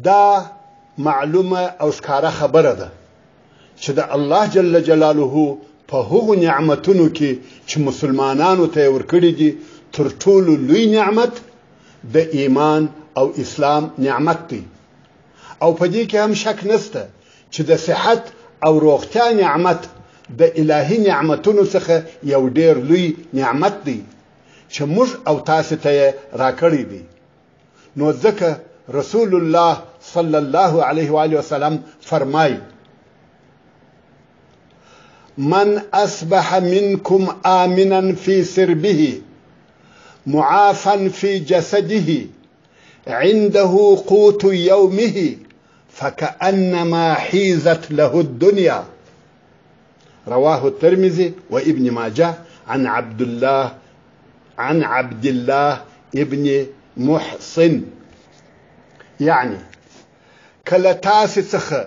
دا معلومه او ښکاره خبره ده چې د الله جل جلاله په هغو نعمتونو کې چې مسلمانانو ته ورکړي دي تر ټولو لوی نعمت د ایمان او اسلام نعمت دی او په دې کې هم شک نشته چې د صحت او روغتیا نعمت د الهي نعمتونو څخه یو ډیر لوی نعمت دی چې موږ او تاسو ته راکړی دی نو ځکه رسول الله صلی الله علیه و آله وسلم فرمای من اصبح منكم آمنا في سربه معافا في جسده عنده قوت يومه فكأنما حيزت له الدنيا رواه الترمذي وابن ماجه عن عبد الله ابن محصن يعني کله تاسو څخه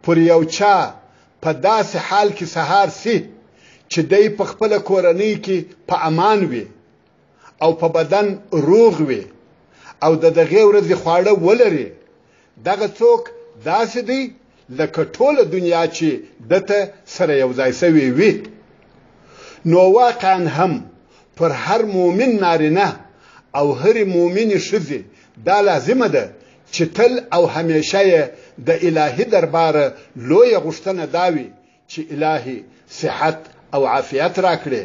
پر یو چا په داسې حال کې سهار سي چې دای په خپل کورنۍ کې په امان وي او په بدن روغ وي او د دغه ورځې خواړه ولري دغه څوک داسې دی لکه ټوله دنیا چې دته سره یو ځای سوي وي نو واقعا هم پر هر مؤمن نارینه او هر مؤمن ښځه دا لازمه ده چې تل او همیشه د الهي دربار لوی غوښتنه داوي چې الهي صحت او عافیت راکړي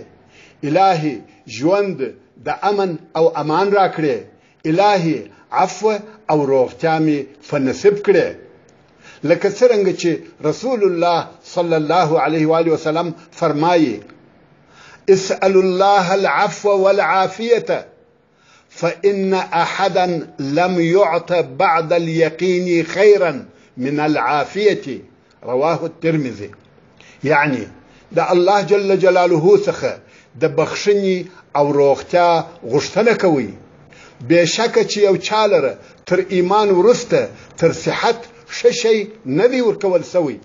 الهي ژوند د امن او امان راکړي الهي عفو او روغتیا می فنصب کړي لکه څنګه چې رسول الله صلی الله علیه و آله وسلم فرمایي اسأل الله العفو والعافية فإن أحدا لم يعط بعد اليقين خيرا من العافية رواه الترمذي يعني دا الله جل جلاله څخه د بخښنې او روغتیا غوښتنه کوي بشکه چې یو چالره تر ایمان ورسته تر صحت ښه شی نه دی ورکول سوی